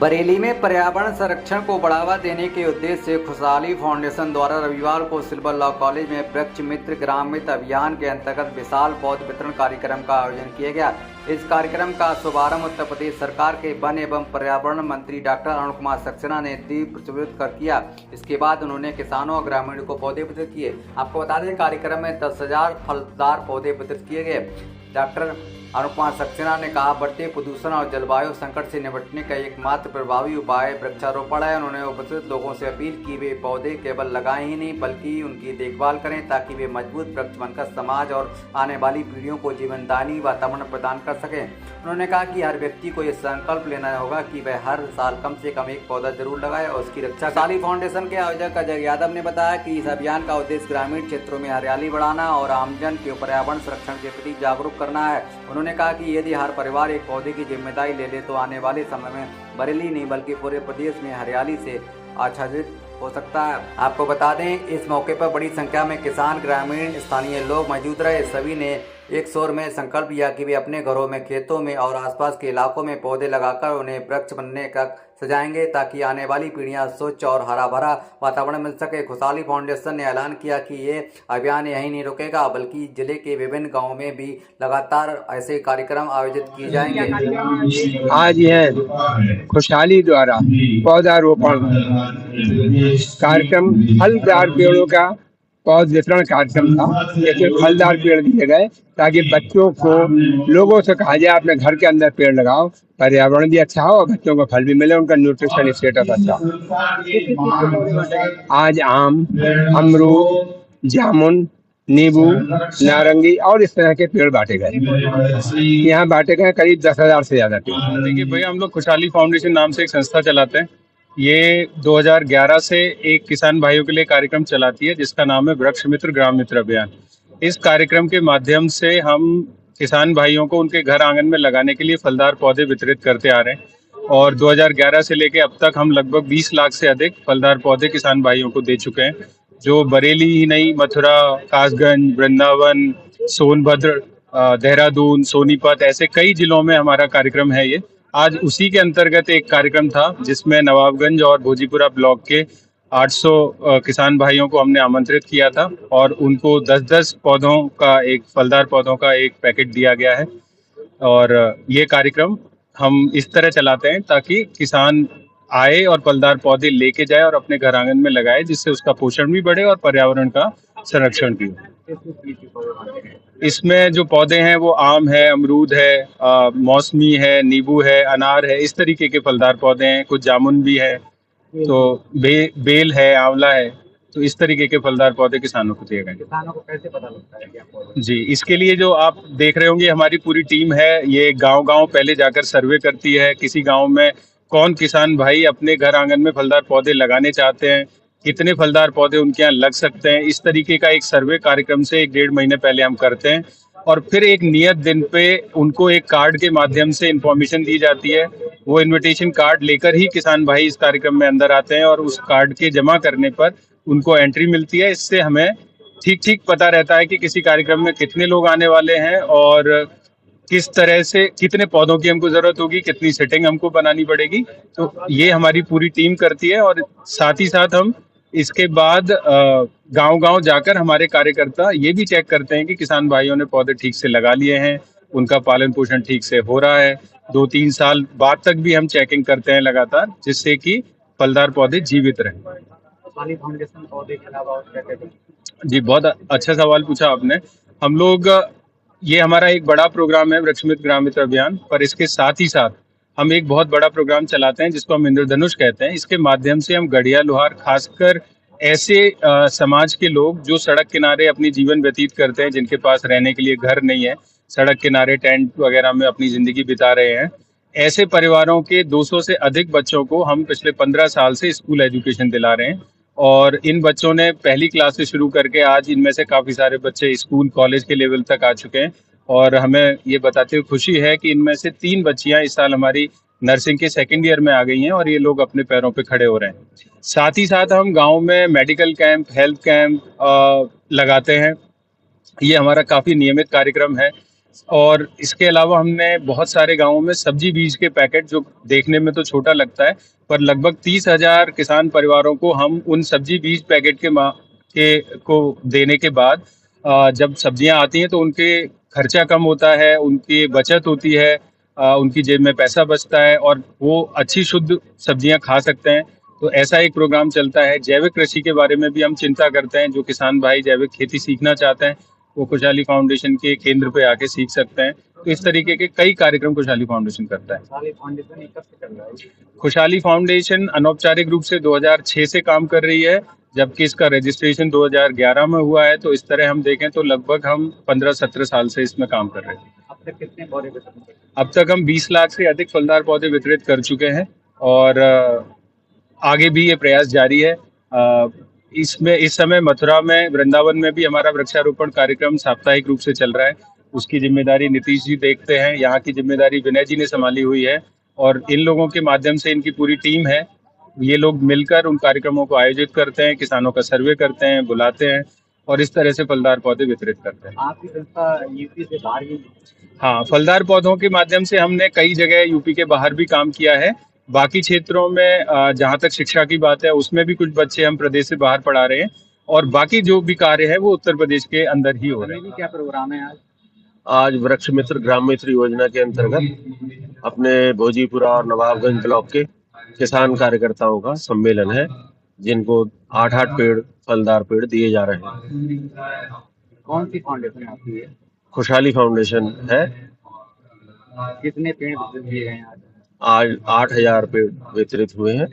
बरेली में पर्यावरण संरक्षण को बढ़ावा देने के उद्देश्य से खुशहाली फाउंडेशन द्वारा रविवार को सिल्वर लॉ कॉलेज में वृक्ष मित्र ग्राम मित्र अभियान के अंतर्गत विशाल पौध वितरण कार्यक्रम का आयोजन किया गया। इस कार्यक्रम का शुभारंभ उत्तर प्रदेश सरकार के वन एवं पर्यावरण मंत्री डॉक्टर अरुण कुमार सक्सेना ने दीप प्रज्वलित कर किया। इसके बाद उन्होंने किसानों और ग्रामीणों को पौधे वितरित किए। आपको बता दें, कार्यक्रम में 10,000 फलदार पौधे वितरित किए गए। डॉक्टर अरुण कुमार सक्सेना ने कहा, बढ़ते प्रदूषण और जलवायु संकट से निपटने का एकमात्र प्रभावी उपाय वृक्षारोपण है। उन्होंने उपस्थित लोगों से अपील की वे पौधे केवल लगाएं ही नहीं बल्कि उनकी देखभाल करें ताकि वे मजबूत वृक्ष बनकर समाज और आने वाली पीढ़ियों को जीवनदायी वातावरण प्रदान कर सकें। उन्होंने कहा कि हर व्यक्ति को यह संकल्प लेना होगा कि वह हर साल कम से कम एक पौधा जरूर लगाए और उसकी रक्षा। खुशहाली फाउंडेशन के आयोजक अजय यादव ने बताया कि इस अभियान का उद्देश्य ग्रामीण क्षेत्रों में हरियाली बढ़ाना और आमजन के पर्यावरण संरक्षण के प्रति जागरूक करना है। उन्होंने कहा कि यदि हर परिवार एक पौधे की जिम्मेदारी ले तो आने वाले समय में बरेली नहीं बल्कि पूरे प्रदेश में हरियाली से आच्छादित हो सकता है। आपको बता दें, इस मौके पर बड़ी संख्या में किसान, ग्रामीण, स्थानीय लोग मौजूद रहे। सभी ने एक स्वर में संकल्प लिया कि वे अपने घरों में, खेतों में और आसपास के इलाकों में पौधे लगाकर उन्हें वृक्ष बनने तक सजाएंगे ताकि आने वाली पीढ़ियां स्वच्छ और हरा भरा वातावरण मिल सके। खुशहाली फाउंडेशन ने ऐलान किया कि ये अभियान यहीं नहीं रुकेगा बल्कि जिले के विभिन्न गांवों में भी लगातार ऐसे कार्यक्रम आयोजित किए जाएंगे। आज यह खुशहाली द्वारा पौधारोपण कार्यक्रम, फलदार पेड़ों का पौध वितरण कार्यक्रम था। इसमें फलदार पेड़ दिए गए ताकि बच्चों को, लोगों से कहा जाए अपने घर के अंदर पेड़ लगाओ, पर्यावरण भी अच्छा हो और बच्चों को फल भी मिले, उनका न्यूट्रिशन स्टेटस अच्छा हो। आज आम, अमरूद, जामुन, नींबू, नारंगी और इस तरह के पेड़ बांटे गए। यहाँ बांटे गए करीब 10,000 से ज्यादा पेड़। देखिए भैया, हम लोग खुशहाली फाउंडेशन नाम से एक संस्था चलाते हैं। ये 2011 से एक किसान भाइयों के लिए कार्यक्रम चलाती है जिसका नाम है वृक्ष मित्र ग्राम मित्र अभियान। इस कार्यक्रम के माध्यम से हम किसान भाइयों को उनके घर आंगन में लगाने के लिए फलदार पौधे वितरित करते आ रहे हैं और 2011 से लेके अब तक हम लगभग 20 लाख से अधिक फलदार पौधे किसान भाइयों को दे चुके हैं, जो बरेली ही नहीं, मथुरा, कासगंज, वृंदावन, सोनभद्र, देहरादून, सोनीपत, ऐसे कई जिलों में हमारा कार्यक्रम है। ये आज उसी के अंतर्गत एक कार्यक्रम था जिसमें नवाबगंज और भोजीपुरा ब्लॉक के 800 किसान भाइयों को हमने आमंत्रित किया था और उनको 10-10 पौधों का, एक फलदार पौधों का एक पैकेट दिया गया है। और ये कार्यक्रम हम इस तरह चलाते हैं ताकि किसान आए और फलदार पौधे लेके जाए और अपने घर आंगन में लगाए, जिससे उसका पोषण भी बढ़े और पर्यावरण का संरक्षण भी हो। इसमें जो पौधे हैं वो आम है, अमरूद है, मौसमी है, नींबू है, अनार है, इस तरीके के फलदार पौधे हैं। कुछ जामुन भी है, तो बेल है, आंवला है। तो इस तरीके के फलदार पौधे किसानों को दिए गए। किसानों को कैसे पता लगता है क्या पौधे? जी, इसके लिए जो आप देख रहे होंगे, हमारी पूरी टीम है। ये गांव-गांव पहले जाकर सर्वे करती है, किसी गांव में कौन किसान भाई अपने घर आंगन में फलदार पौधे लगाने चाहते हैं, कितने फलदार पौधे उनके यहाँ लग सकते हैं। इस तरीके का एक सर्वे कार्यक्रम से 1-1.5 महीने पहले हम करते हैं और फिर एक नियत दिन पे उनको एक कार्ड के माध्यम से इंफॉर्मेशन दी जाती है। वो इनविटेशन कार्ड लेकर ही किसान भाई इस कार्यक्रम में अंदर आते हैं और उस कार्ड के जमा करने पर उनको एंट्री मिलती है। इससे हमें ठीक पता रहता है कि किसी कार्यक्रम में कितने लोग आने वाले हैं और किस तरह से, कितने पौधों की हमको जरूरत होगी, कितनी सेटिंग हमको बनानी पड़ेगी। तो ये हमारी पूरी टीम करती है और साथ ही साथ हम इसके बाद गांव-गांव जाकर हमारे कार्यकर्ता ये भी चेक करते हैं कि किसान भाइयों ने पौधे ठीक से लगा लिए हैं, उनका पालन पोषण ठीक से हो रहा है। 2-3 साल बाद तक भी हम चेकिंग करते हैं लगातार, जिससे कि फलदार पौधे जीवित रहें। खुशहाली फाउंडेशन पौधे के अलावा और क्या? जी, बहुत अच्छा सवाल पूछा आपने। हम लोग, ये हमारा एक बड़ा प्रोग्राम है वृक्ष मित्र ग्राम मित्र अभियान, पर इसके साथ ही साथ हम एक बहुत बड़ा प्रोग्राम चलाते हैं जिसको हम इंद्रधनुष कहते हैं। इसके माध्यम से हम गढ़िया लोहार, खासकर ऐसे समाज के लोग जो सड़क किनारे अपनी जीवन व्यतीत करते हैं, जिनके पास रहने के लिए घर नहीं है, सड़क किनारे टेंट वगैरह में अपनी जिंदगी बिता रहे हैं, ऐसे परिवारों के 200 से अधिक बच्चों को हम पिछले 15 साल से स्कूल एजुकेशन दिला रहे हैं। और इन बच्चों ने पहली क्लास से शुरू करके आज इनमें से काफ़ी सारे बच्चे स्कूल, कॉलेज के लेवल तक आ चुके हैं। और हमें ये बताते हुए खुशी है कि इनमें से 3 बच्चियां इस साल हमारी नर्सिंग के 2nd ईयर में आ गई हैं और ये लोग अपने पैरों पे खड़े हो रहे हैं। साथ ही साथ हम गांव में मेडिकल कैंप, हेल्थ कैंप लगाते हैं। ये हमारा काफ़ी नियमित कार्यक्रम है। और इसके अलावा हमने बहुत सारे गांवों में सब्जी बीज के पैकेट, जो देखने में तो छोटा लगता है, पर लगभग 30,000 किसान परिवारों को हम उन सब्जी बीज पैकेट के को देने के बाद जब सब्जियां आती हैं तो उनके खर्चा कम होता है, उनकी बचत होती है, उनकी जेब में पैसा बचता है और वो अच्छी शुद्ध सब्जियां खा सकते हैं। तो ऐसा एक प्रोग्राम चलता है। जैविक कृषि के बारे में भी हम चिंता करते हैं। जो किसान भाई जैविक खेती सीखना चाहते हैं वो खुशहाली फाउंडेशन के केंद्र पे आके सीख सकते हैं। तो इस तरीके के कई कार्यक्रम खुशहाली फाउंडेशन करता है। खुशहाली फाउंडेशन अनौपचारिक रूप से 2006 से काम कर रही है, जबकि इसका रजिस्ट्रेशन 2011 में हुआ है। तो इस तरह हम देखें तो लगभग हम 15-17 साल से इसमें काम कर रहे हैं। अब तक कितने पौधे वितरण किए? अब तक हम 20 लाख से अधिक फलदार पौधे वितरित कर चुके हैं और आगे भी ये प्रयास जारी है। इसमें इस समय मथुरा में, वृंदावन में भी हमारा वृक्षारोपण कार्यक्रम साप्ताहिक रूप से चल रहा है। उसकी जिम्मेदारी नीतीश जी देखते हैं, यहाँ की जिम्मेदारी विनय जी ने संभाली हुई है और इन लोगों के माध्यम से इनकी पूरी टीम है। ये लोग मिलकर उन कार्यक्रमों को आयोजित करते हैं, किसानों का सर्वे करते हैं, बुलाते हैं और इस तरह से फलदार पौधे वितरित करते हैं। आपकी संस्था यूपी से बाहर भी? हाँ, फलदार पौधों के माध्यम से हमने कई जगह यूपी के बाहर भी काम किया है। बाकी क्षेत्रों में जहाँ तक शिक्षा की बात है उसमें भी कुछ बच्चे हम प्रदेश से बाहर पढ़ा रहे हैं और बाकी जो भी कार्य है वो उत्तर प्रदेश के अंदर ही हो रहे हैं। क्या प्रोग्राम है आज? आज वृक्ष मित्र ग्राम मित्र योजना के अंतर्गत अपने भोजीपुरा और नवाबगंज ब्लॉक के किसान कार्यकर्ताओं का सम्मेलन है, जिनको 8-8 पेड़, फलदार पेड़ दिए जा रहे हैं। कौन सी फाउंडेशन आपकी है? खुशहाली फाउंडेशन है। कितने पेड़ वितरित किए गए हैं आज? आज 8,000 पेड़ वितरित हुए हैं।